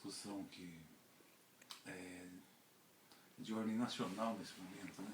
discussão que é de ordem nacional nesse momento, né?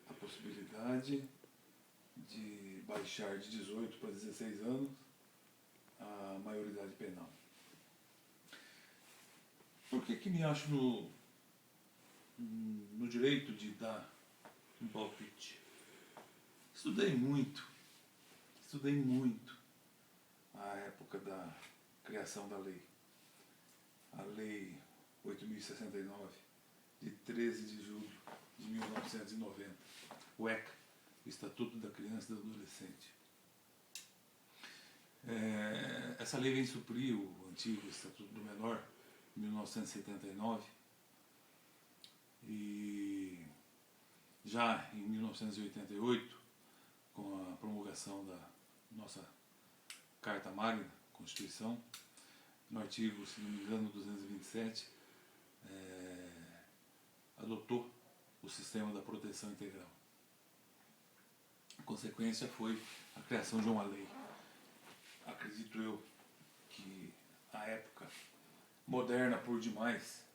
A possibilidade de baixar de 18 para 16 anos a maioridade penal. Por que me acho no direito de dar um palpite? Estudei muito a época da criação da lei. A lei 8.069, de 13 de julho de 1990, o ECA, o Estatuto da Criança e do Adolescente. Essa lei vem suprir o antigo Estatuto do Menor, de 1979, e já em 1988, com a promulgação da nossa Carta Magna, Constituição, no artigo, se não me engano, 227, adotou o sistema da proteção integral. A consequência foi a criação de uma lei. Acredito eu que a época moderna por demais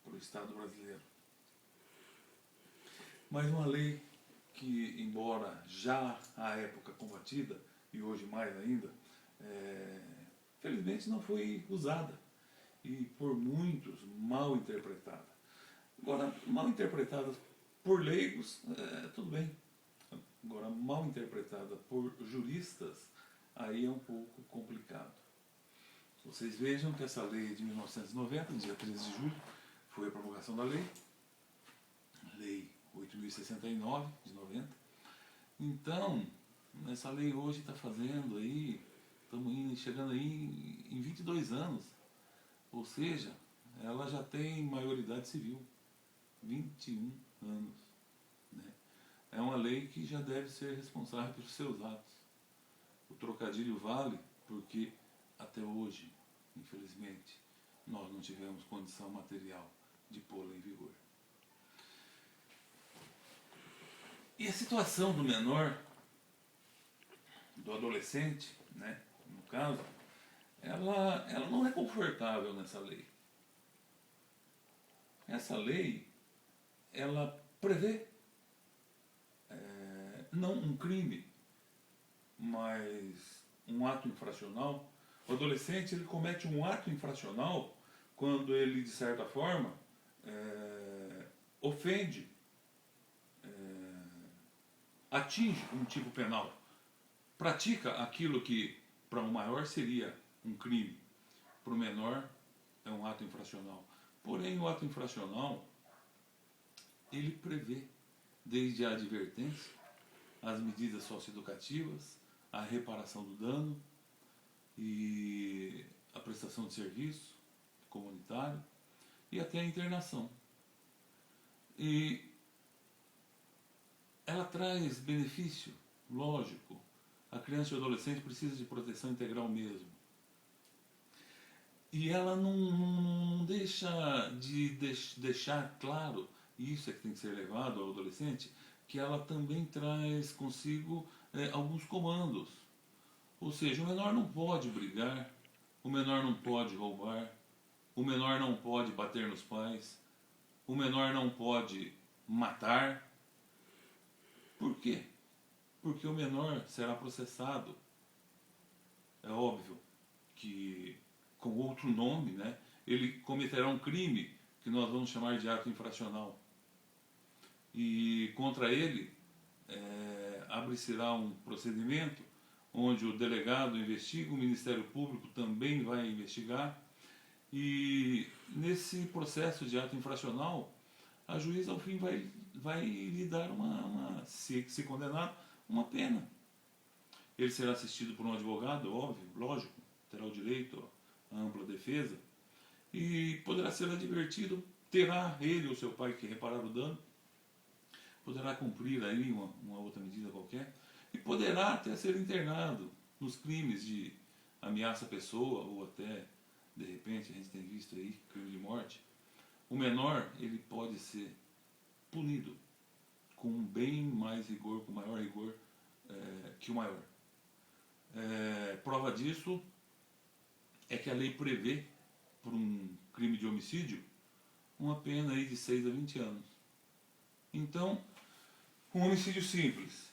para o Estado brasileiro. Mas uma lei que, embora já à época combatida, e hoje mais ainda, felizmente não foi usada e por muitos mal interpretada. Agora, mal interpretada por leigos, tudo bem. Agora, mal interpretada por juristas, aí é um pouco complicado. Vocês vejam que essa lei de 1990, dia 13 de julho, foi a promulgação da lei 8.069 de 90. Então, essa lei hoje está fazendo aí, estamos chegando aí em 22 anos, ou seja, ela já tem maioridade civil, 21 anos. Né? É uma lei que já deve ser responsável pelos seus atos. O trocadilho vale porque até hoje, infelizmente, nós não tivemos condição material de pô-la em vigor. E a situação do menor, do adolescente, né, no caso, ela não é confortável nessa lei. Essa lei, ela prevê não um crime, mas um ato infracional. O adolescente, ele comete um ato infracional quando ele, de certa forma, ofende, atinge um tipo penal, pratica aquilo que para um maior seria um crime, para o menor é um ato infracional. Porém, o ato infracional, ele prevê desde a advertência, as medidas socioeducativas, a reparação do dano e a prestação de serviço comunitário e até a internação. E ela traz benefício, lógico. A criança e o adolescente precisa de proteção integral mesmo. E ela não deixa de deixar claro, e isso é que tem que ser levado ao adolescente, que ela também traz consigo alguns comandos. Ou seja, o menor não pode brigar, o menor não pode roubar, o menor não pode bater nos pais, o menor não pode matar. Por quê? Porque o menor será processado. É óbvio que, com outro nome, né, ele cometerá um crime que nós vamos chamar de ato infracional. E contra ele abre-se-á um procedimento onde o delegado investiga, o Ministério Público também vai investigar, e nesse processo de ato infracional, a juíza ao fim vai lhe dar se condenado, uma pena. Ele será assistido por um advogado, óbvio, lógico, terá o direito à ampla defesa, e poderá ser advertido, terá ele ou seu pai que reparar o dano, poderá cumprir aí uma outra medida qualquer, e poderá até ser internado nos crimes de ameaça à pessoa, ou até, de repente, a gente tem visto aí, crime de morte. O menor, ele pode ser punido com bem mais rigor, com maior rigor que o maior. Prova disso, é que a lei prevê, por um crime de homicídio, uma pena aí de 6 a 20 anos. Então, um homicídio simples,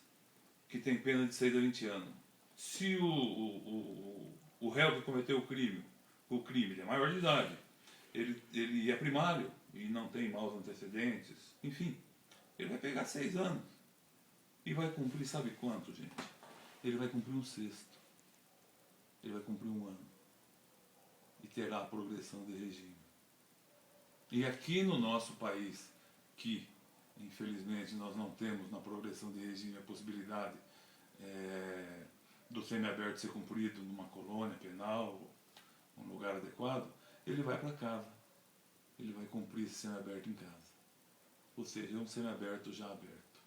que tem pena de 6 a 20 anos, se o réu que cometeu o crime, ele é maior de idade, ele é primário e não tem maus antecedentes, enfim, ele vai pegar 6 anos e vai cumprir, sabe quanto, gente? Ele vai cumprir um sexto, ele vai cumprir um ano e terá a progressão de regime. E aqui no nosso país, que infelizmente nós não temos na progressão de regime a possibilidade do semiaberto ser cumprido numa colônia penal, um lugar adequado, ele vai para casa. Ele vai cumprir esse semiaberto em casa. Ou seja, é um semiaberto já aberto.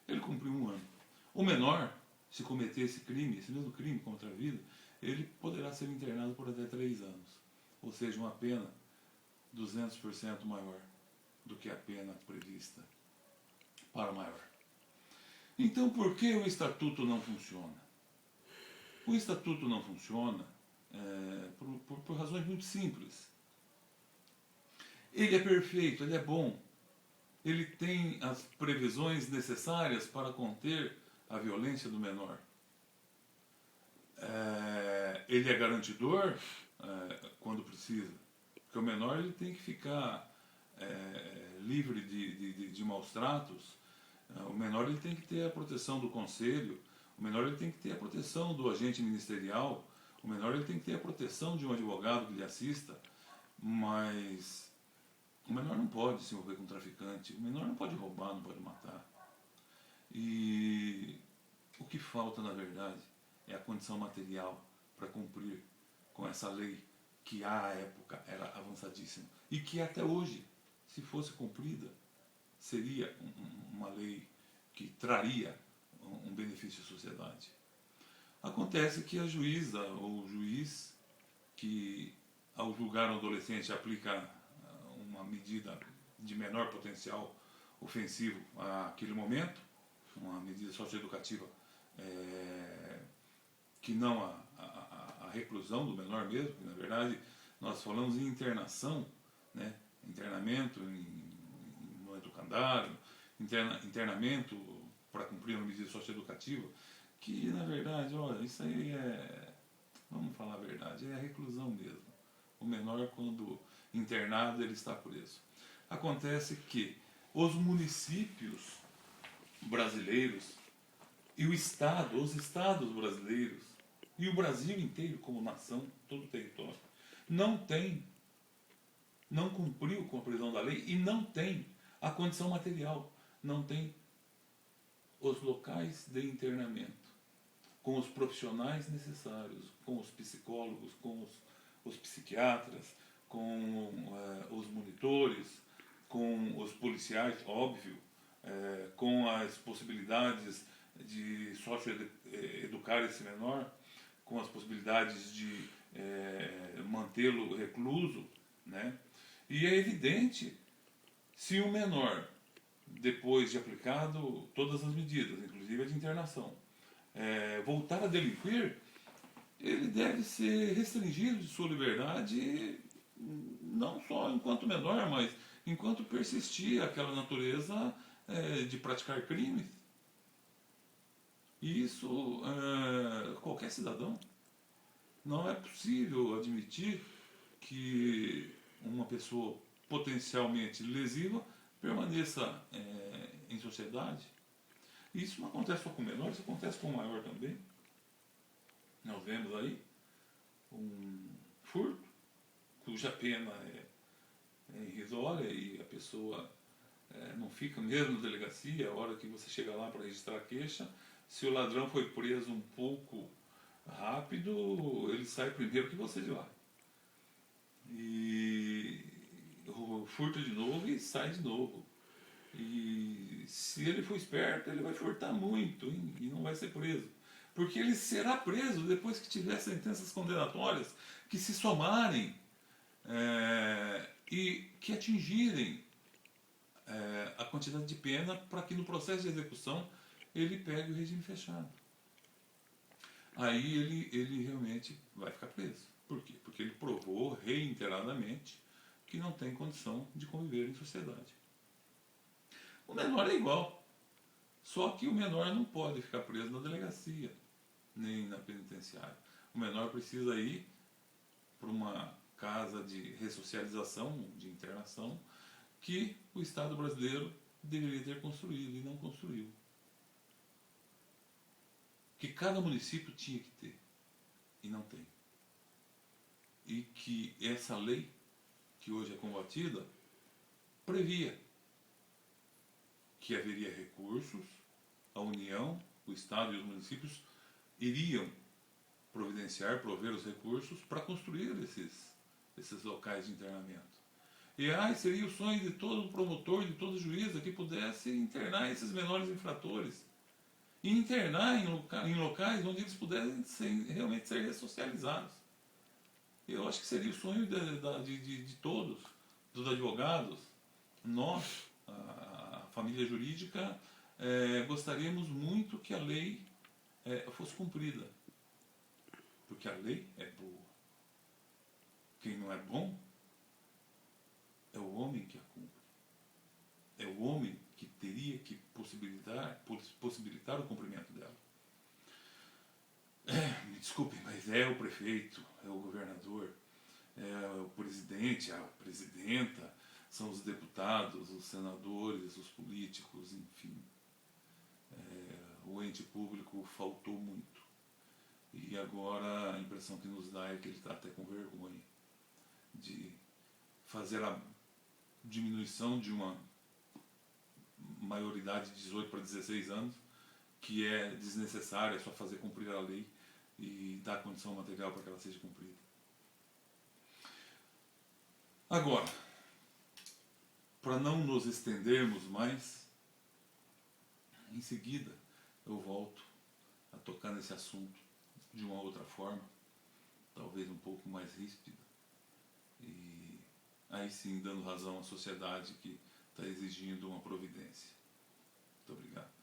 Ele cumpriu um ano. O menor, se cometer esse crime, esse mesmo crime contra a vida, ele poderá ser internado por até 3 anos. Ou seja, uma pena 200% maior do que a pena prevista para o maior. Então, por que o Estatuto não funciona? O Estatuto não funciona por razões muito simples. Ele é perfeito, ele é bom, ele tem as previsões necessárias para conter a violência do menor. Ele é garantidor quando precisa, porque o menor ele tem que ficar livre de maus tratos. O menor ele tem que ter a proteção do conselho, o menor ele tem que ter a proteção do agente ministerial, o menor ele tem que ter a proteção de um advogado que lhe assista, mas o menor não pode se envolver com um traficante, o menor não pode roubar, não pode matar. E o que falta, na verdade, é a condição material para cumprir com essa lei que à época era avançadíssima e que até hoje, se fosse cumprida, seria uma lei que traria um benefício à sociedade. Acontece que a juíza ou o juiz que, ao julgar um adolescente, aplica uma medida de menor potencial ofensivo àquele momento, uma medida socioeducativa que não a reclusão do menor mesmo, que na verdade nós falamos em internação, né? Internamento no educandário, internamento para cumprir uma medida socioeducativa, que na verdade, olha, isso aí vamos falar a verdade, é a reclusão mesmo. O menor, quando internado, ele está preso. Acontece que os municípios brasileiros e o Estado, os estados brasileiros e o Brasil inteiro como nação, todo o território, não cumpriu com a previsão da lei e não tem a condição material, não tem os locais de internamento, com os profissionais necessários, com os psicólogos, com os psiquiatras, com os monitores, com os policiais, óbvio, com as possibilidades de socioeducar esse menor, com as possibilidades de mantê-lo recluso, né? E é evidente, se o menor, depois de aplicado todas as medidas, inclusive a de internação, voltar a delinquir, ele deve ser restringido de sua liberdade, não só enquanto menor, mas enquanto persistir aquela natureza de praticar crimes. E isso, qualquer cidadão. Não é possível admitir que uma pessoa potencialmente lesiva permaneça em sociedade. Isso não acontece só com o menor, isso acontece com o maior também. Nós vemos aí um furto, cuja pena é irrisória e a pessoa não fica mesmo na delegacia. A hora que você chega lá para registrar a queixa, se o ladrão foi preso um pouco rápido, ele sai primeiro que você de lá. E furta de novo e sai de novo. E se ele for esperto, ele vai furtar muito, hein? E não vai ser preso. Porque ele será preso depois que tiver sentenças condenatórias que se somarem e que atingirem a quantidade de pena para que no processo de execução ele pegue o regime fechado. Aí ele realmente vai ficar preso. Por quê? Porque ele provou reiteradamente que não tem condição de conviver em sociedade. O menor é igual, só que o menor não pode ficar preso na delegacia, nem na penitenciária. O menor precisa ir para uma casa de ressocialização, de internação, que o Estado brasileiro deveria ter construído e não construiu. Que cada município tinha que ter e não tem. E que essa lei, que hoje é combatida, previa que haveria recursos, a União, o Estado e os municípios iriam providenciar, prover os recursos para construir esses locais de internamento. E seria o sonho de todo promotor, de todo juiz que pudesse internar esses menores infratores. E internar em locais onde eles pudessem realmente ser ressocializados. Eu acho que seria o sonho de todos, dos advogados. Nós, a família jurídica, gostaríamos muito que a lei fosse cumprida. Porque a lei é boa. Quem não é bom é o homem que a cumpre. É o homem que teria que possibilitar o cumprimento dela. Me desculpe, mas é o prefeito, é o governador, é o presidente, a presidenta, são os deputados, os senadores, os políticos, enfim. O ente público faltou muito. E agora a impressão que nos dá é que ele está até com vergonha de fazer a diminuição de uma maioridade de 18 para 16 anos, que é desnecessária, é só fazer cumprir a lei e dar condição material para que ela seja cumprida. Agora, para não nos estendermos mais, em seguida eu volto a tocar nesse assunto de uma outra forma, talvez um pouco mais ríspida, e aí sim dando razão à sociedade que está exigindo uma providência. Muito obrigado.